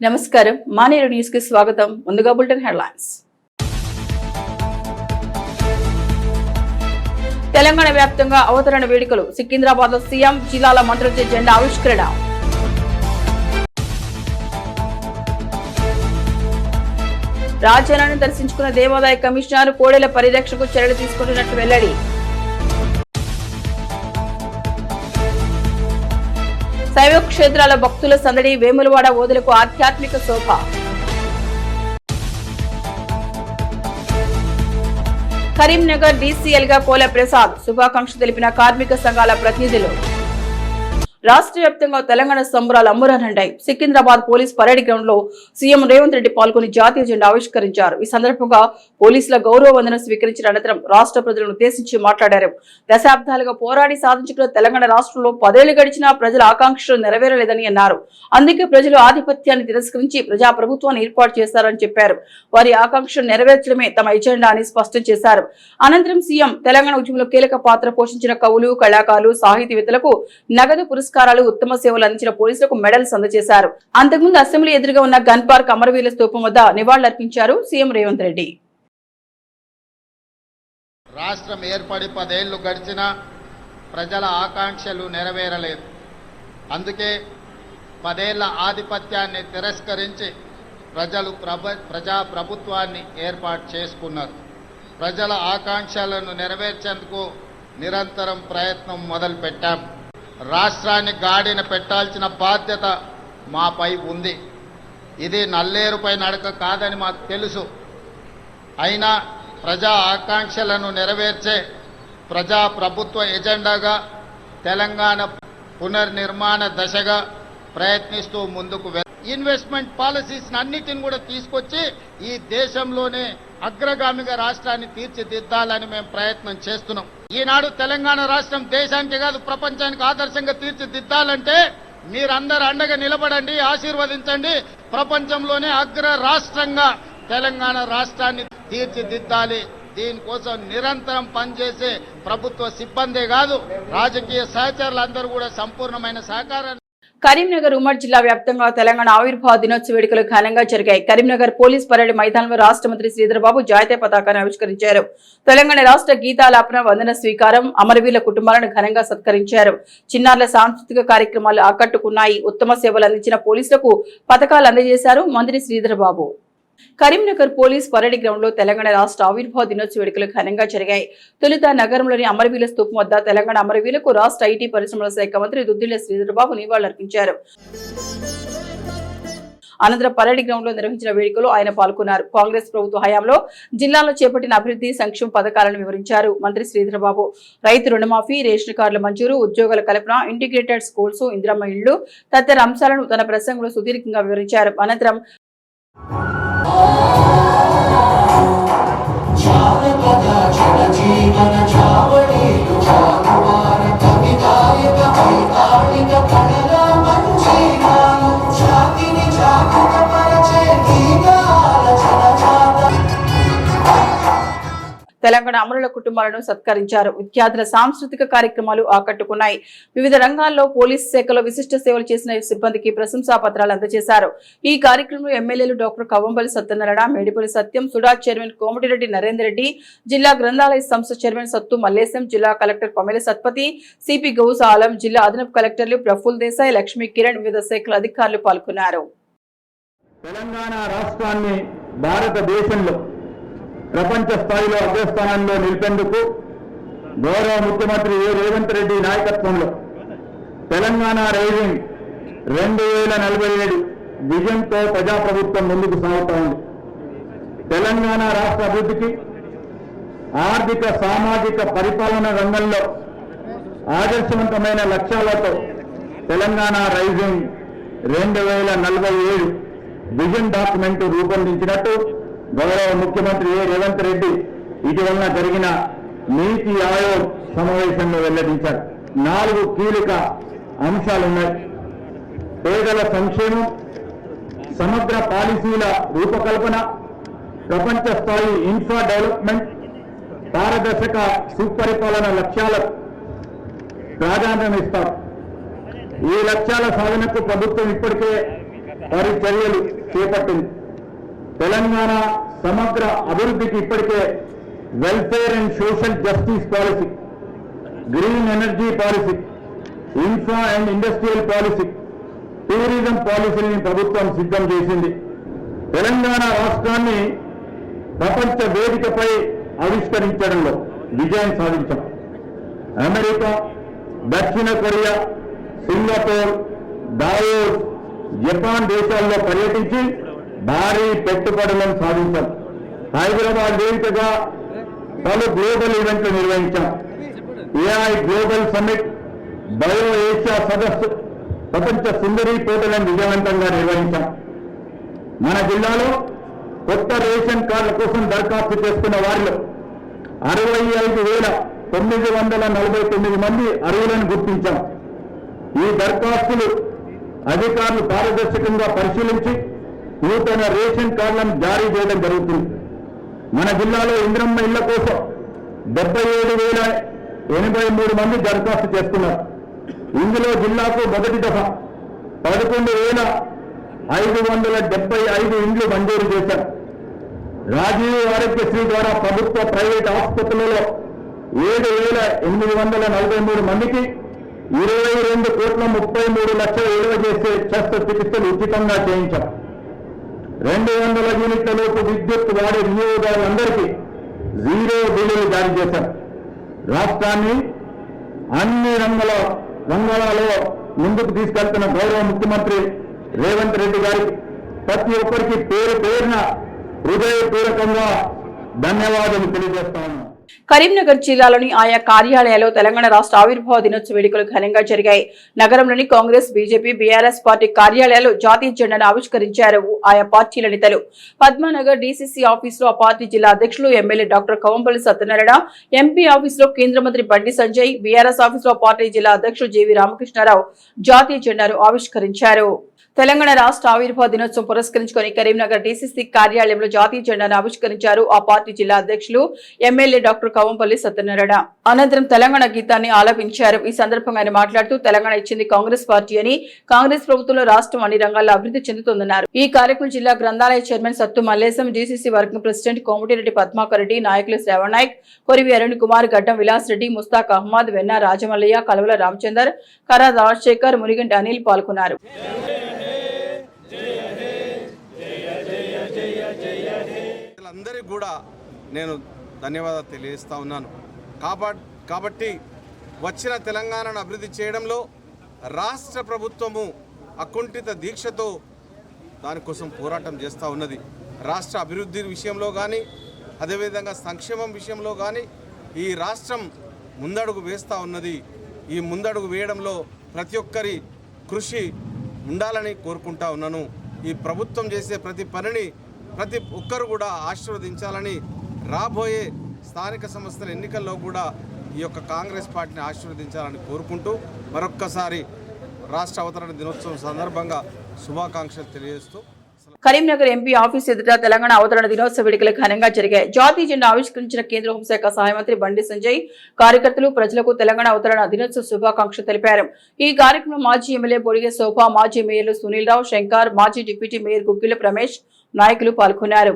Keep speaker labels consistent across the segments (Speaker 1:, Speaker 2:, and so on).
Speaker 1: నమస్కారం మానేరు న్యూస్ కి స్వాగతం. ముందుగా బులెటిన్ హెడ్లైన్స్. తెలంగాణ వ్యాప్తంగా అవతరణ వేడుకలు. సికింద్రాబాద్ లో సీఎం, జిల్లాల మంత్రులచే జెండా ఆవిష్కరణ. రాజ్యాలను దర్శించుకున్న దేవాదాయ కమిషనర్ కోడెల పరిరక్షణకు చర్యలు తీసుకుంటున్నట్టు వెల్లడి. శైవ క్షేత్రాల భక్తుల సందడి. వేములవాడ ఓదలకు ఆధ్యాత్మిక శోభ. కరీంనగర్ డీసీఎల్ గా కోల ప్రసాద్. శుభాకాంక్షలు తెలిపిన కార్మిక సంఘాల ప్రతినిధులు. రాష్ట్ర వ్యాప్తంగా తెలంగాణ సంబరాలు అమ్మురానంటాయి. సికింద్రాబాద్ పోలీస్ పరేడ్ గ్రౌండ్ లో సీఎం రేవంత్ రెడ్డి పాల్గొని జాతీయ జెండా ఆవిష్కరించారు. ఈ సందర్భంగా పోలీసుల గౌరవ వందనం స్వీకరించిన అనంతరం రాష్ట్ర ప్రజలను ఉద్దేశించి మాట్లాడారు. దశాబ్దాలుగా పోరాడి సాధించుకున్న తెలంగాణ రాష్ట్రంలో 10 ఏళ్లు గడిచినా ప్రజల ఆకాంక్షలు నెరవేరలేదని అన్నారు. అందుకే ప్రజలు ఆధిపత్యాన్ని తిరస్కరించి ప్రజాప్రభుత్వాన్ని ఏర్పాటు చేశారని చెప్పారు. వారి ఆకాంక్షలు నెరవేర్చడమే తమ ఎజెండా అని స్పష్టం చేశారు. అనంతరం సీఎం తెలంగాణ ఉద్యమంలో కీలక పాత్ర పోషించిన కవులు, కళాకారులు, సాహితీవేత్తలకు నగదు పురస్కారాలు, ఉత్తమ సేవలు అందించిన పోలీసులకు మెడల్స్ అందజేశారు. అంతకుముందు అసెంబ్లీ ఎదురుగా ఉన్న గన్ పార్క్ అమరవీరుల స్తూపం వద్ద నివాళులర్పించారు సీఎం రేవంత్ రెడ్డి.
Speaker 2: రాష్ట్రం ఏర్పడి 10 ఏళ్లు గడిచినా ప్రజల ఆకాంక్షలు నెరవేరలేదు. అందుకే 10 ఏళ్ల ఆధిపత్యాన్ని తిరస్కరించి ప్రజలు ప్రజాప్రభుత్వాన్ని ఏర్పాటు చేసుకున్నారు. ప్రజల ఆకాంక్షలను నెరవేర్చేందుకు నిరంతరం ప్రయత్నం మొదలుపెట్టాం. రాష్ట్రాన్ని గాడిన పెట్టాల్సిన బాధ్యత మాపై ఉంది. ఇది నల్లేరుపై నడక కాదని మాకు తెలుసు. అయినా ప్రజా ఆకాంక్షలను నెరవేర్చే ప్రజాప్రభుత్వ ఎజెండాగా తెలంగాణ పునర్నిర్మాణ దశగా ప్రయత్నిస్తూ ముందుకు ఇన్వెస్ట్మెంట్ పాలసీస్ అన్నిటిని కూడా తీసుకొచ్చి ఈ దేశంలోనే అగ్రగామిగా రాష్ట్రాన్ని తీర్చిదిద్దాలని మేము ప్రయత్నం చేస్తున్నాం. ఈనాడు తెలంగాణ రాష్ట్రం దేశానికి కాదు ప్రపంచానికి ఆదర్శంగా తీర్చిదిద్దాలంటే మీరందరూ అండగా నిలబడండి, ఆశీర్వదించండి. ప్రపంచంలోనే అగ్ర రాష్ట్రంగా తెలంగాణ రాష్ట్రాన్ని తీర్చిదిద్దాలి. దీనికోసం నిరంతరం పనిచేసే ప్రభుత్వ సిబ్బందే కాదు, రాజకీయ సహచరులందరూ కూడా సంపూర్ణమైన సహకారాన్ని.
Speaker 1: కరీంనగర్ ఉమ్మడి జిల్లా వ్యాప్తంగా తెలంగాణ ఆవిర్భావ దినోత్సవ వేడుకలు ఘనంగా జరిగాయి. కరీంనగర్ పోలీస్ పరేడ్ మైదానంలో రాష్ట్ర మంత్రి శ్రీధర్ బాబు జాతీయ పతాకాన్ని ఆవిష్కరించారు. తెలంగాణ రాష్ట్ర గీతాలాపన, వందన స్వీకారం, అమరవీరుల కుటుంబాలను ఘనంగా సత్కరించారు. చిన్నారుల సాంస్కృతిక కార్యక్రమాలు ఆకట్టుకున్నాయి. ఉత్తమ సేవలు అందించిన పోలీసులకు పథకాలు అందజేశారు మంత్రి Sridhar Babu. Karimnagar police parade ground లో తెలంగాణ రాష్ట్ర ఆవిర్భావ దినోత్సవ వేడుకలు ఘనంగా జరిగాయి. తొలుత నగరంలోని అమరవీరుల స్తూపం వద్ద తెలంగాణ అమరవీరులకు రాష్ట్ర ఐటీ పరిశ్రమల శాఖ మంత్రి దుద్దిళ్ల శ్రీధర్ బాబు నివాళులర్పించారు. అనంతరం పరేడ్ గ్రౌండ్ లో నిర్వహించిన వేడుకలో ఆయన పాల్గొన్నారు. కాంగ్రెస్ ప్రభుత్వ హయాంలో జిల్లాలో చేపట్టిన అభివృద్ధి సంక్షేమ పథకాలను వివరించారు మంత్రి శ్రీధర్ బాబు. రైతు రుణమాఫీ, రేషన్ కార్డుల మంజూరు, ఉద్యోగాల కల్పన, ఇంటిగ్రేటెడ్ స్కూల్స్, ఇందిరమ్మ ఇళ్లు తదితర అంశాలను తన ప్రసంగంలో సుదీర్ఘంగా వివరించారు. అనంతరం తెలంగాణ అమరుల కుటుంబాలను సత్కరించారు. విద్యార్థుల సాంస్కృతిక కార్యక్రమాలు ఆకట్టుకున్నాయి. వివిధ రంగాల్లో పోలీసు శాఖలో విశిష్ట సేవలు చేసిన సిబ్బందికి ప్రశంసా పత్రాలు అందజేశారు. ఈ కార్యక్రమంలో ఎమ్మెల్యేలు డాక్టర్ కవ్వంపల్లి సత్యనారాయణ, మేడిపల్లి సత్యం, సుడా చైర్మన్ కోమటిరెడ్డి నరేందర్ రెడ్డి, జిల్లా గ్రంథాలయ సంస్థ చైర్మన్ సత్తు మల్లేశం, జిల్లా కలెక్టర్ పమేల సత్పతి, సిపి గౌస్ ఆలం, జిల్లా అదనపు కలెక్టర్లు ప్రఫుల్ దేశాయ్, లక్ష్మీ కిరణ్, వివిధ శాఖల అధికారులు పాల్గొన్నారు.
Speaker 3: తెలంగాణ రాష్ట్రాన్ని భారతదేశంలో ప్రపంచ స్థాయిలో అగ్రస్థానంలో నిలిపేందుకు గౌరవ ముఖ్యమంత్రి రేవంత్ రెడ్డి నాయకత్వంలో తెలంగాణ రైజింగ్ 2047 విజన్తో ప్రజాప్రభుత్వం ముందుకు సాగుతా ఉంది. తెలంగాణ రాష్ట్ర అభివృద్ధికి ఆర్థిక, సామాజిక పరిపాలన రంగంలో ఆదర్శవంతమైన లక్ష్యాలతో తెలంగాణ రైజింగ్ 2047 విజన్ డాక్యుమెంట్ రూపొందించినట్టు గౌరవ ముఖ్యమంత్రి రేవంత్ రెడ్డి ఇటీవల జరిగిన నీతి ఆయోగ్ సమావేశంలో వెల్లడించారు. 4 కీలక అంశాలున్నాయి. పేదల సంక్షేమం, సమగ్ర పాలసీల రూపకల్పన, ప్రపంచ స్థాయి ఇన్ఫ్రా డెవలప్మెంట్, పారదర్శక సుపరిపాలన లక్ష్యాలకు ప్రాధాన్యం ఇస్తారు. ఈ లక్ష్యాల సాధనకు ప్రభుత్వం ఇప్పటికే పరిచర్యలు చేపట్టింది. తెలంగాణ సమగ్ర అభివృద్ధికి ఇప్పటికే welfare and social justice policy, green energy policy, infra and industrial policy, tourism పాలసీని ప్రభుత్వం సిద్ధం చేసింది. తెలంగాణ రాష్ట్రాన్ని ప్రపంచ వేదికపై ఆవిష్కరించడంలో విజయం సాధించాం. అమెరికా, దక్షిణ కొరియా, సింగపూర్, దావోస్, జపాన్ దేశాల్లో పర్యటించి భారీ పెట్టుబడులను సాధించాం. హైదరాబాద్ వేదికగా పలు గ్లోబల్ ఈవెంట్లు నిర్వహించాం. AI global summit, bio Asia సదస్సు, ప్రపంచ సుందరీ పోటీలను విజయవంతంగా నిర్వహించాం. మన జిల్లాలో కొత్త రేషన్ కార్డుల కోసం దరఖాస్తు చేసుకున్న వారిలో 65,949 మంది అర్హులను గుర్తించాం. ఈ దరఖాస్తులు అధికారులు పారదర్శకంగా పరిశీలించి నూతన రేషన్ కార్డులను జారీ చేయడం జరుగుతుంది. మన జిల్లాలో ఇంద్రమ్మ ఇళ్ల కోసం 77,083 మంది దరఖాస్తు చేసుకున్నారు. ఇందులో జిల్లాకు మొదటి దఫా 11,575 ఇండ్లు మంజూరు చేశారు. రాజీవ్ ఆరోగ్యశ్రీ ద్వారా ప్రభుత్వ ప్రైవేట్ ఆసుపత్రులలో 7,843 మందికి 22,33 లక్షల విలువ చేసే శస్త్రచికిత్సలు ఉచితంగా చేయించాం. 200 యూనిట్ల లోపు విద్యుత్ వాడే వినియోగదారులందరికీ 0 బిల్లులు జారీ చేశాం. రాష్ట్రాన్ని అన్ని రంగాలలో ముందుకు తీసుకెళ్తున్న గౌరవ ముఖ్యమంత్రి రేవంత్ రెడ్డి గారికి ప్రతి ఒక్కరికి పేరు పేరున హృదయపూర్వకంగా ధన్యవాదాలు తెలియజేస్తాను.
Speaker 1: కరీంనగర్ జిల్లాలోని ఆయా కార్యాలయాల్లో తెలంగాణ రాష్ట్ర ఆవిర్భావ దినోత్సవ వేడుకలు ఘనంగా జరిగాయి. నగరంలోని కాంగ్రెస్, బీజేపీ, బీఆర్ఎస్ పార్టీ కార్యాలయాల్లో జాతీయ జెండాను ఆవిష్కరించారు ఆయా పార్టీల నేతలు. పద్మానగర్ డీసీసీ ఆఫీసులో ఆ పార్టీ జిల్లా అధ్యక్షులు MLA doctor Kavampalli Satyanarayana, MP ఆఫీసులో కేంద్ర మంత్రి బండి సంజయ్, బీఆర్ఎస్ ఆఫీసులో పార్టీ జిల్లా అధ్యక్షులు జేవీ రామకృష్ణారావు జాతీయ జెండాను ఆవిష్కరించారు. తెలంగాణ రాష్ట్ర ఆవిర్భావ దినోత్సవం పురస్కరించుకొని కరీంనగర్ డీసీసీ కార్యాలయంలో జాతీయ జెండాను ఆవిష్కరించారు ఆ పార్టీ జిల్లా అధ్యక్షులు ఎమ్మెల్యే డాక్టర్ కవంపల్లి సత్యనారాయణ. అనంతరం తెలంగాణ గీతాన్ని ఆలపించారు. ఈ సందర్భంగా ఆయన మాట్లాడుతూ తెలంగాణ ఇచ్చింది కాంగ్రెస్ పార్టీ అని, కాంగ్రెస్ ప్రభుత్వంలో రాష్ట్రం అన్ని రంగాల్లో అభివృద్ధి చెందుతుందన్నారు. ఈ కార్యక్రమం జిల్లా గ్రంథాలయ చైర్మన్ సత్తు Mallesham, DCC working president Komatireddy Padmakar Reddy, నాయకులు శ్రావణ్ నాయక్, కొరివి అరుణ్ కుమార్, గడ్డం విలాస్ రెడ్డి, ముస్తాక్ అహ్మద్, వెన్న రాజమల్లయ్య, కలవల రామచందర్, కరా రాజశేఖర్, మునిగంటి అనిల్ పాల్గొన్నారు.
Speaker 4: అందరికీ కూడా నేను ధన్యవాదాలు తెలియజేస్తా ఉన్నాను. కాబట్టి వచ్చిన తెలంగాణను అభివృద్ధి చేయడంలో రాష్ట్ర ప్రభుత్వము అకుంఠిత దీక్షతో దానికోసం పోరాటం చేస్తూ ఉన్నది. రాష్ట్ర అభివృద్ధి విషయంలో కానీ, అదేవిధంగా సంక్షేమం విషయంలో కానీ ఈ రాష్ట్రం ముందడుగు వేస్తూ ఉన్నది. ఈ ముందడుగు వేయడంలో ప్రతి ఒక్కరి కృషి ఉండాలని కోరుకుంటా ఉన్నాను. ఈ ప్రభుత్వం చేసే ప్రతి పనిని ప్రతి ఒక్కరు కూడా ఆశీర్వదించాలని, రాబోయే స్థానిక సంస్థల ఎన్నికల్లో కూడా ఈ యొక్క కాంగ్రెస్ పార్టీని ఆశీర్వదించాలని కోరుకుంటూ మరొక్కసారి రాష్ట్ర అవతరణ దినోత్సవం సందర్భంగా శుభాకాంక్షలు తెలియజేస్తూ
Speaker 1: కరీంనగర్ ఎంపీ ఆఫీస్ ఎదుట తెలంగాణ అవతరణ దినోత్సవ వేడుకలు ఘనంగా జరిగాయి. జాతీయ జెండా ఆవిష్కరించిన కేంద్ర హోంశాఖ సహాయ మంత్రి బండి సంజయ్ కార్యకర్తలు ప్రజలకు తెలంగాణ అవతరణ దినోత్సవ శుభాకాంక్షలు తెలిపారు. ఈ కార్యక్రమంలో మాజీ ఎమ్మెల్యే బొడిగే శోభ, మాజీ మేయర్లు సునీల్ రావు, శంకర్, మాజీ డిప్యూటీ మేయర్ గుగ్గిళ్ల రమేష్ నాయకులు పాల్గొన్నారు.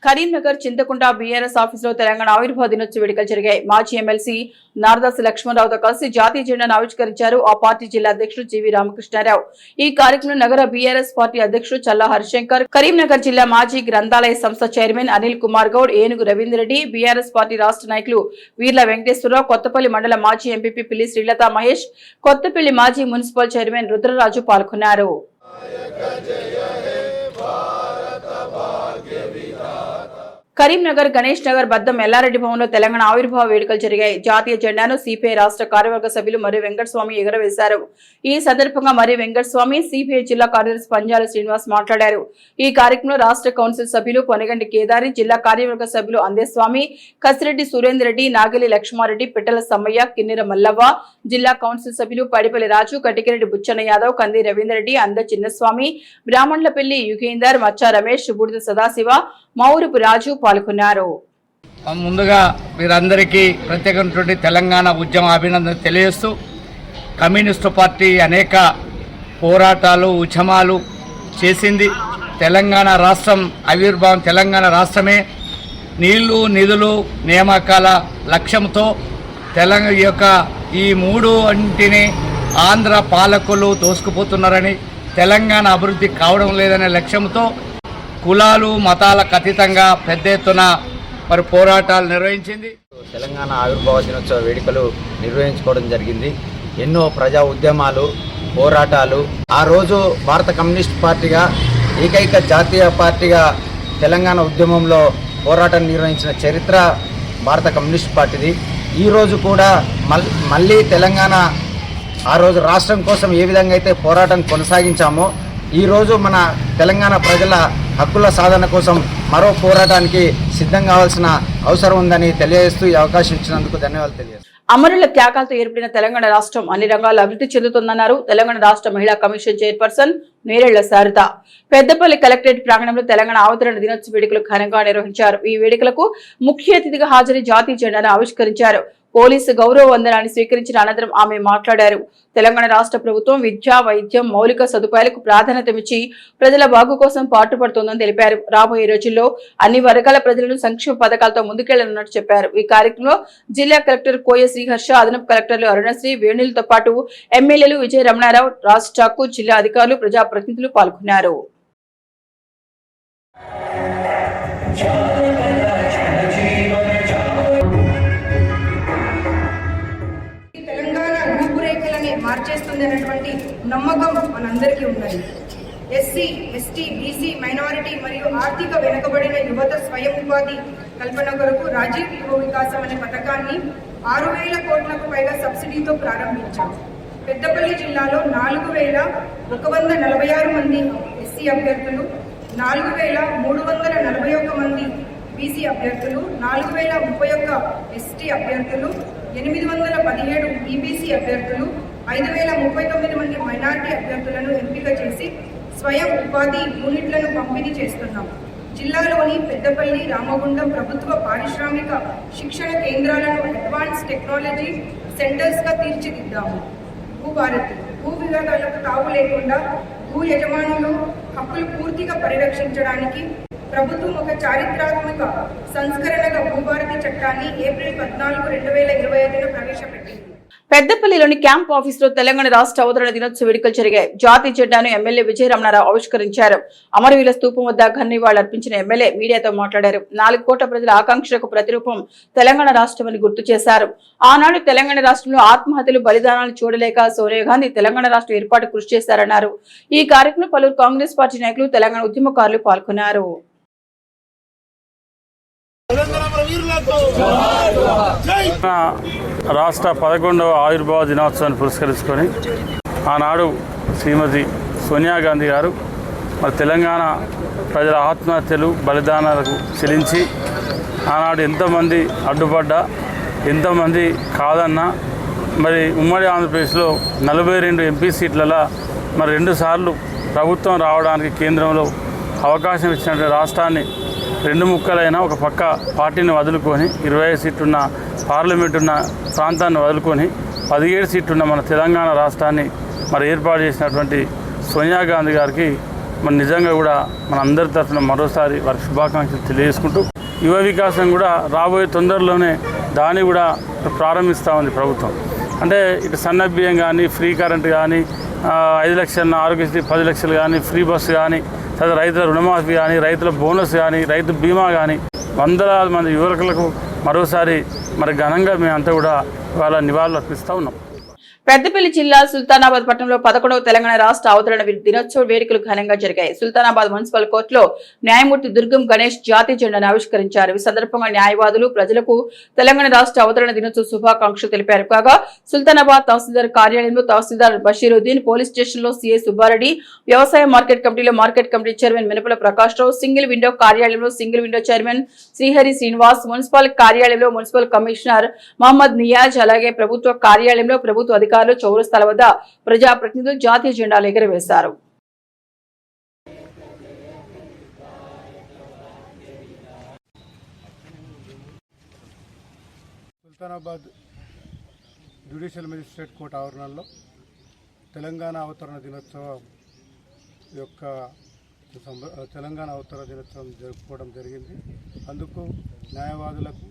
Speaker 1: కరీంనగర్ చింతకుంట బీఆర్ఎస్ ఆఫీసులో తెలంగాణ ఆవిర్భావ దినోత్సవ వేడుకలు జరిగాయి. మాజీ ఎమ్మెల్సీ నారదాసి లక్ష్మణరావుతో కలిసి జాతీయ జెండాను ఆవిష్కరించారు ఆ పార్టీ జిల్లా అధ్యక్షుడు జీవీ రామకృష్ణారావు. ఈ కార్యక్రమంలో నగర బీఆర్ఎస్ పార్టీ అధ్యక్షుడు చల్లా హరిశంకర్, కరీంనగర్ జిల్లా మాజీ గ్రంథాలయ సంస్థ చైర్మన్ అనిల్ కుమార్ గౌడ్, ఏనుగు రవీందర్ రెడ్డి, బీఆర్ఎస్ పార్టీ రాష్ట్ర నాయకులు వీర్ల వెంకటేశ్వరరావు, కొత్తపల్లి మండల మాజీ ఎంపీపీ పిల్లి శ్రీలత మహేష్, కొత్తపల్లి మాజీ మున్సిపల్ చైర్మన్ రుద్రరాజు పాల్గొన్నారు. కరీంనగర్ గణేష్ నగర్ బద్దం ఎల్లారెడ్డి భవన్లో తెలంగాణ ఆవిర్భావ వేడుకలు జరిగాయి. జాతీయ జెండాను సిపిఐ రాష్ట్ర కార్యవర్గ సభ్యులు మరి వెంకటస్వామి ఎగురవేశారు. ఈ సందర్భంగా మరి వెంకటస్వామి, సిపిఐ జిల్లా కార్యదర్శి పంజాల శ్రీనివాస్ మాట్లాడారు. ఈ కార్యక్రమంలో రాష్ట్ర కౌన్సిల్ సభ్యులు పొనగంటి కేదారి, జిల్లా కార్యవర్గ సభ్యులు అందేస్వామి, కసిరెడ్డి సురేందర్ రెడ్డి, నాగిలి లక్ష్మారెడ్డి, పిట్టల సమ్మయ్య, కిన్నెర మల్లవ్వ, జిల్లా కౌన్సిల్ సభ్యులు పడిపల్లి రాజు, కటికిరెడ్డి బుచ్చన్న యాదవ్, కంది రవీందర్ రెడ్డి, అంద చిన్నస్వామి, బ్రాహ్మణులపల్లి యుగేందర్, మచ్చా రమేష్, బూడిద సదాశివ, మౌరుపు రాజు పాల్గొన్నారు.
Speaker 5: ముందుగా మీరందరికీ ప్రత్యేకమైనటువంటి తెలంగాణ ఉద్యమ అభినందన తెలియజేస్తూ కమ్యూనిస్టు పార్టీ అనేక పోరాటాలు ఉద్యమాలు చేసింది. తెలంగాణ రాష్ట్రం ఆవిర్భావం, తెలంగాణ రాష్ట్రమే నీళ్లు నిధులు నియామకాల లక్ష్యంతో ఈ మూడు అంటిని ఆంధ్ర పాలకులు దోసుకుపోతున్నారని, తెలంగాణ అభివృద్ధి కావడం లేదనే లక్ష్యంతో కులాలు మతాలకు అతీతంగా పెద్ద ఎత్తున పోరాటాలు నిర్వహించింది.
Speaker 6: తెలంగాణ ఆవిర్భావ దినోత్సవ వేడుకలు నిర్వహించుకోవడం జరిగింది. ఎన్నో ప్రజా ఉద్యమాలు, పోరాటాలు. ఆ రోజు భారత కమ్యూనిస్ట్ పార్టీగా ఏకైక జాతీయ పార్టీగా తెలంగాణ ఉద్యమంలో పోరాటం నిర్వహించిన చరిత్ర భారత కమ్యూనిస్ట్ పార్టీది. ఈరోజు కూడా మళ్ళీ తెలంగాణ ఆ రోజు రాష్ట్రం కోసం ఏ విధంగా అయితే పోరాటం కొనసాగించామో ఈరోజు మన తెలంగాణ ప్రజల హక్కుల సాధన కోసం మరో పోరాటానికి సిద్ధం కావాల్సిన అవసరం ఉందని తెలియజేస్తూ ఈ అవకాశం ఇచ్చినందుకు ధన్యవాదాలు తెలియజేస్తాను.
Speaker 1: అమరుల త్యాగాలతో ఏర్పడిన తెలంగాణ రాష్ట్రం అన్ని రంగాల్లో అభివృద్ధి చెందుతుందన్నారు తెలంగాణ రాష్ట్ర మహిళా commission chairperson Nerella Sharada. Peddapalli collectorate ప్రాంగణంలో తెలంగాణ అవతరణ దినోత్సవ వేడుకలు ఘనంగా నిర్వహించారు. ఈ వేడుకలకు ముఖ్య అతిథిగా హాజరై జాతీయ జెండాను ఆవిష్కరించారు. పోలీసు గౌరవ వందనాన్ని స్వీకరించిన అనంతరం ఆమె మాట్లాడారు. తెలంగాణ రాష్ట్ర ప్రభుత్వం విద్య, వైద్యం, మౌలిక సదుపాయాలకు ప్రాధాన్యతమిచ్చి ప్రజల బాగు కోసం పాటుపడుతోందని తెలిపారు. రాబోయే రోజుల్లో అన్ని వర్గాల ప్రజలను సంక్షేమ పథకాలతో ముందుకెళ్లనున్నట్టు చెప్పారు. ఈ కార్యక్రమంలో జిల్లా కలెక్టర్ కోయ శ్రీహర్ష, అదనపు కలెక్టర్లు అరుణశ్రీ, వేణులతో పాటు ఎమ్మెల్యేలు విజయ రమణారావు, రాజ్ ఠాకూర్, జిల్లా అధికారులు, ప్రజాప్రతినిధులు పాల్గొన్నారు.
Speaker 7: మార్చేస్తుంది అనేటువంటి నమ్మకం మనందరికీ ఉన్నది. ఎస్సీ, ఎస్టీ, బీసీ, మైనారిటీ మరియు ఆర్థిక వెనుకబడిన యువత స్వయం ఉపాధి కల్పన కొరకు రాజీవ్ యువ వికాసం అనే పథకాన్ని 6,000 కోట్లకు పైగా సబ్సిడీతో ప్రారంభించాం. పెద్దపల్లి జిల్లాలో 4,146 మంది ఎస్సీ అభ్యర్థులు, 4,341 మంది బీసీ అభ్యర్థులు, 4,031 ఎస్టీ అభ్యర్థులు, 817 ఈబీసీ అభ్యర్థులు, 5,039 మంది మైనార్టీ అభ్యర్థులను ఎంపిక చేసి స్వయం ఉపాధి యూనిట్లను పంపిణీ చేస్తున్నాం. జిల్లాలోని పెద్దపల్లి, రామగుండం ప్రభుత్వ పారిశ్రామిక శిక్షణ కేంద్రాలను అడ్వాన్స్ టెక్నాలజీ సెంటర్స్గా తీర్చిదిద్దాము. భూభారతి భూ వివాదాలకు తావు లేకుండా భూ యజమానులు హక్కులు పూర్తిగా పరిరక్షించడానికి ప్రభుత్వం ఒక చారిత్రాత్మక సంస్కరణగా భూభారతి చట్టాన్ని ఏప్రిల్ 14, 2025 ప్రవేశపెట్టింది.
Speaker 1: పెద్దపల్లిలోని క్యాంప్ ఆఫీసులో తెలంగాణ రాష్ట్ర అవతరణ దినోత్సవ వేడుకలు జరిగాయి. జాతీయ జెండాను ఎమ్మెల్యే విజయ రమణారావు ఆవిష్కరించారు. అమరవీరుల స్తూపం వద్ద ఘననివాళులర్పించిన ఎమ్మెల్యే మీడియాతో మాట్లాడారు. 4 కోట్ల ప్రజల ఆకాంక్షలకు ప్రతిరూపం తెలంగాణ రాష్ట్రమని గుర్తు చేశారు. ఆనాడు తెలంగాణ రాష్ట్రంలో ఆత్మహత్యలు, బలిదానాలు చూడలేక సోనియా గాంధీ తెలంగాణ రాష్ట్ర ఏర్పాటు కృషి చేశారన్నారు. ఈ కార్యక్రమంలో పలువురు కాంగ్రెస్ పార్టీ నాయకులు, తెలంగాణ ఉద్యమకారులు పాల్గొన్నారు.
Speaker 8: రాష్ట్ర 11వ ఆవిర్భావ దినోత్సవాన్ని పురస్కరించుకొని ఆనాడు శ్రీమతి సోనియా గాంధీ గారు మరి తెలంగాణ ప్రజల ఆత్మహత్యలు, బలిదానాలకు చెల్లించి ఆనాడు ఎంతోమంది అడ్డుపడ్డా, ఎంతోమంది కాదన్నా మరి ఉమ్మడి ఆంధ్రప్రదేశ్లో 42 ఎంపీ సీట్లలో మరి 2 సార్లు ప్రభుత్వం రావడానికి కేంద్రంలో అవకాశం ఇచ్చినటువంటి రాష్ట్రాన్ని 2 ముక్కలైనా ఒక పక్క పార్టీని వదులుకొని 25 సీట్లున్న పార్లమెంట్ ఉన్న ప్రాంతాన్ని వదులుకొని 17 సీట్లున్న మన తెలంగాణ రాష్ట్రాన్ని మరి ఏర్పాటు చేసినటువంటి సోనియా గాంధీ గారికి మన నిజంగా కూడా మన అందరి తరఫున మరోసారి వారికి శుభాకాంక్షలు తెలియజేసుకుంటూ యువ వికాసం కూడా రాబోయే తొందరలోనే దాన్ని కూడా ప్రారంభిస్తూ ఉంది ప్రభుత్వం. అంటే ఇటు సన్న బియ్యం కానీ, ఫ్రీ కరెంట్ కానీ, 5 లక్షల ఆరోగ్యశ్రీ 10 లక్షలు కానీ, ఫ్రీ బస్సు కానీ, తర్వాత రైతుల రుణమాఫీ కానీ, రైతుల బోనస్ కానీ, రైతు బీమా కానీ, వందలాది మంది యువకులకు మరోసారి మరి ఘనంగా మేమంతా కూడా వాళ్ళ నివాళులు అర్పిస్తూ ఉన్నాం.
Speaker 1: పెద్దపల్లి జిల్లా సుల్తానాబాద్ పట్టణంలో 11వ తెలంగాణ రాష్ట్ర అవతరణ దినోత్సవ వేడుకలు ఘనంగా జరిగాయి. సుల్తానాబాద్ మున్సిపల్ కోర్టులో న్యాయమూర్తి దుర్గం గణేష్ జాతీయ జెండాను ఆవిష్కరించారు. ఈ సందర్భంగా న్యాయవాదులు ప్రజలకు తెలంగాణ రాష్ట్ర అవతరణ దినోత్సవ శుభాకాంక్షలు తెలిపారు. కాగా సుల్తానాబాద్ తహసీల్దార్ కార్యాలయంలో తహసీల్దార్ బషీరుద్దీన్, పోలీస్ స్టేషన్లో సీఐ సుబ్బారెడ్డి, వ్యవసాయ మార్కెట్ కమిటీలో మార్కెట్ కమిటీ చైర్మన్ మినపల ప్రకాష్ రావు, సింగిల్ విండో కార్యాలయంలో single window chairman Srihari Srinivas, municipal కార్యాలయంలో మున్సిపల్ కమిషనర్ మహమ్మద్ నియాజ్, అలాగే ప్రభుత్వ కార్యాలయంలో ప్రభుత్వ అధికారులు చౌరస్తాల వద్ద ప్రజాప్రతినిధులు జాతీయ జెండాలు ఎగురవేశారు.
Speaker 9: సుల్తానాబాద్ జ్యుడిషియల్ మెజిస్ట్రేట్ కోర్టు ఆవరణలో తెలంగాణ అవతరణ దినోత్సవం జరుపుకోవడం జరిగింది. అందుకు న్యాయవాదులకు,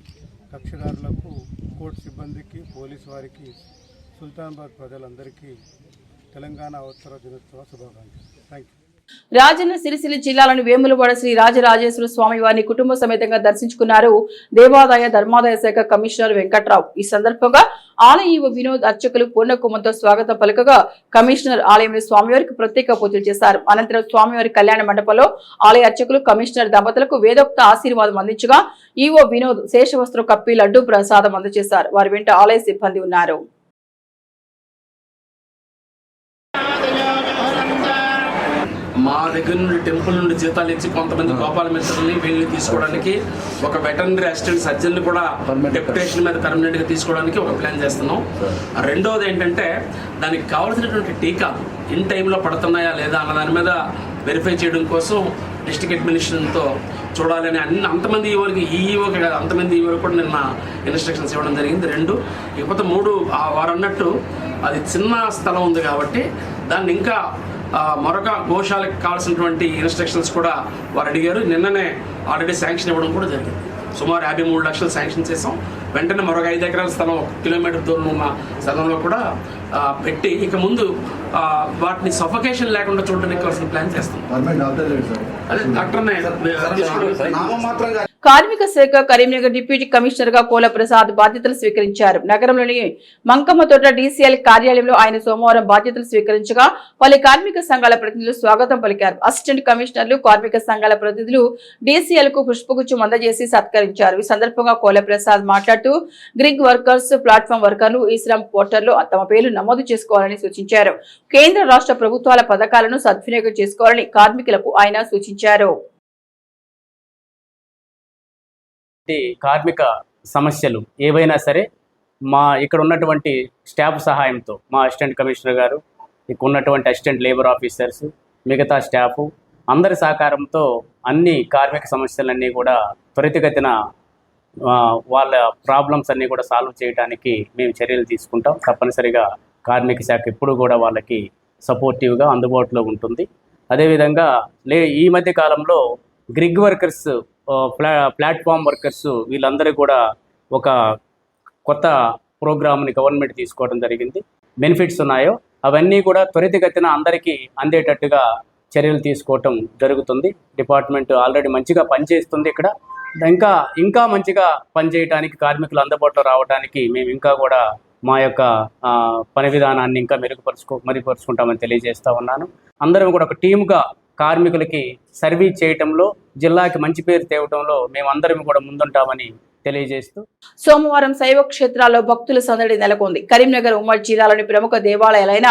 Speaker 9: కక్షిదారులకు, కోర్టు సిబ్బందికి, పోలీసు వారికి, సుల్తానాబాద్ ప్రజలందరికీ తెలంగాణ అవతరణ దినోత్సవ శుభాకాంక్షలు. Thank you.
Speaker 1: రాజన్న సిరిసిల్ల జిల్లాలోని వేములవాడ శ్రీ రాజరాజేశ్వర స్వామి వారిని కుటుంబ సమేతంగా దర్శించుకున్నారు దేవాదాయ ధర్మాదాయ శాఖ కమిషనర్ వెంకట్రావు. ఈ సందర్భంగా ఆలయ ఈవో వినోద్ అర్చకులు పూర్ణకుమంతో స్వాగతం పలకగా కమిషనర్ ఆలయంలో స్వామివారికి ప్రత్యేక పూజలు చేశారు. అనంతరం స్వామివారి కళ్యాణ మండపంలో ఆలయ అర్చకులు కమిషనర్ దంపతులకు వేదోక్త ఆశీర్వాదం అందించగా ఈవో వినోద్ శేషవస్త్రం కప్పి లడ్డూ ప్రసాదం అందజేశారు. వారి వెంట ఆలయ సిబ్బంది ఉన్నారు.
Speaker 10: మా దగ్గర నుండి టెంపుల్ నుండి జీతాలు ఇచ్చి కొంతమంది గోపాల మిత్రుల్ని వీళ్ళని తీసుకోవడానికి, ఒక వెటర్నరీ అసిస్టెంట్ సర్జన్ కూడా డెప్యుటేషన్ మీద పర్మనెంట్గా తీసుకోవడానికి ఒక ప్లాన్ చేస్తున్నాం. రెండవది ఏంటంటే దానికి కావాల్సినటువంటి టీకా ఇన్ టైంలో పడుతున్నాయా లేదా అన్న దాని మీద వెరిఫై చేయడం కోసం డిస్ట్రిక్ట్ అడ్మినిస్ట్రేషన్తో చూడాలని అంతమంది ఈవోలకి ఈవోకి కాదు అంతమంది ఈవోకి కూడా నిన్న ఇన్స్ట్రక్షన్స్ ఇవ్వడం జరిగింది. ఇకపోతే మూడు వారు అన్నట్టు అది చిన్న స్థలం ఉంది కాబట్టి దాన్ని ఇంకా మరొక గోశాలకు కావాల్సినటువంటి ఇన్స్ట్రక్షన్స్ కూడా వారు అడిగారు. నిన్ననే ఆల్రెడీ శాంక్షన్ ఇవ్వడం కూడా జరిగింది. సుమారు 53 లక్షలు శాంక్షన్ చేసాం. వెంటనే మరొక 5 ఎకరాల స్థలం 1 కిలోమీటర్ దూరం ఉన్న స్థలంలో కూడా పెట్టి ఇక ముందు వాటిని సఫకేషన్ లేకుండా చూడడానికి కావాల్సిన ప్లాన్ చేస్తాం. అదే డాక్టర్నే
Speaker 1: కార్మిక శాఖ కరీంనగర్ డిప్యూటీ కమిషనర్ గా కోల ప్రసాద్ బాధ్యతలు స్వీకరించారు. నగరంలోని మంకమ్మతోట డీసీఎల్ కార్యాలయంలో ఆయన సోమవారం బాధ్యతలు స్వీకరించగా పలు కార్మిక సంఘాల ప్రతినిధులు స్వాగతం పలికారు. అసిస్టెంట్ కమిషనర్లు, కార్మిక సంఘాల ప్రతినిధులు డీసీఎల్ కు పుష్పగుచ్చం అందజేసి సత్కరించారు. ఈ సందర్భంగా కోల ప్రసాద్ మాట్లాడుతూ గ్రిగ్ వర్కర్స్, ప్లాట్ఫామ్ వర్కర్లు ఈ శ్రమ్ పోర్టల్లో తమ పేర్లు నమోదు చేసుకోవాలని సూచించారు. కేంద్ర రాష్ట్ర ప్రభుత్వాల పథకాలను సద్వినియోగం చేసుకోవాలని కార్మికులకు ఆయన సూచించారు.
Speaker 11: కార్మిక సమస్యలు ఏవైనా సరే మా ఇక్కడ ఉన్నటువంటి స్టాఫ్ సహాయంతో, మా అసిస్టెంట్ కమిషనర్ గారు, ఇక్కడ ఉన్నటువంటి అసిస్టెంట్ లేబర్ ఆఫీసర్స్, మిగతా స్టాఫ్ అందరి సహకారంతో అన్ని కార్మిక సమస్యలన్నీ కూడా త్వరితగతిన వాళ్ళ ప్రాబ్లమ్స్ అన్నీ కూడా సాల్వ్ చేయడానికి మేము చర్యలు తీసుకుంటాం. తప్పనిసరిగా కార్మిక శాఖ ఎప్పుడు కూడా వాళ్ళకి సపోర్టివ్గా అందుబాటులో ఉంటుంది. అదేవిధంగా ఈ మధ్య కాలంలో గ్రిగ్ వర్కర్స్, ప్లాట్ఫామ్ వర్కర్స్ వీళ్ళందరూ కూడా ఒక కొత్త ప్రోగ్రామ్ని గవర్నమెంట్ తీసుకోవడం జరిగింది. బెనిఫిట్స్ ఉన్నాయో అవన్నీ కూడా త్వరితగతిన అందరికీ అందేటట్టుగా చర్యలు తీసుకోవటం జరుగుతుంది. డిపార్ట్మెంట్ ఆల్రెడీ మంచిగా పనిచేస్తుంది. ఇక్కడ ఇంకా మంచిగా పనిచేయడానికి, కార్మికులు అందుబాటులో రావడానికి మేము ఇంకా కూడా మా యొక్క పని విధానాన్ని ఇంకా మెరుగుపరుచుకుంటామని తెలియజేస్తా ఉన్నాను. అందరం కూడా ఒక టీమ్గా కార్మికులకి సర్వీస్ చేయటంలో, జిల్లాకి మంచి పేరు తేవటంలో మేమందరం కూడా ముందుంటామని తెలియజేస్తూ
Speaker 1: సోమవారం శైవ క్షేత్రాల్లో భక్తుల సందడి నెలకొంది. కరీంనగర్ ఉమ్మడి జిల్లాలోని ప్రముఖ దేవాలయాలైన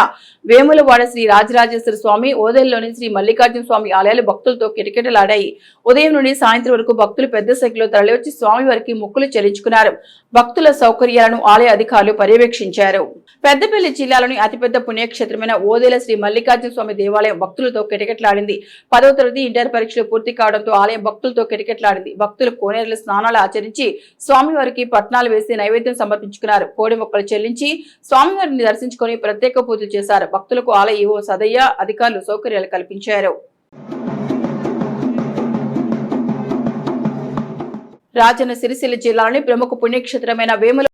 Speaker 1: వేములవాడ శ్రీ రాజరాజేశ్వర స్వామి, ఓదెల్లోని శ్రీ మల్లికార్జున స్వామి ఆలయాలు భక్తులతో కిటకిటలాడాయి. ఉదయం నుండి సాయంత్రం వరకు భక్తులు పెద్ద సంఖ్యలో తరలివచ్చి స్వామివారికి మొక్కులు చెల్లించుకున్నారు. భక్తుల సౌకర్యాలను ఆలయ అధికారులు పర్యవేక్షించారు. పెద్దపల్లి జిల్లాలోని అతిపెద్ద పుణ్యక్షేత్రమైన ఓదెల శ్రీ మల్లికార్జున స్వామి దేవాలయం భక్తులతో కిటకిటలాడింది. 10వ తరగతి ఇంటర్ పరీక్షలు పూర్తి కావడంతో ఆలయం భక్తులతో కిటకిటలాడింది. భక్తులు కోనేరుల స్నానాలు ఆచరించి స్వామివారికి పట్నాలు వేసి నైవేద్యం సమర్పించుకున్నారు. కోడి మొక్కలు చెల్లించి స్వామివారిని దర్శించుకుని ప్రత్యేక పూజలు చేశారు. భక్తులకు ఆలయ ఈవో సదయ్య అధికారులు సౌకర్యాలు కల్పించారు. రాజన్న సిరిసిల్ల జిల్లాలోని ప్రముఖ పుణ్యక్షేత్రమైన వేముల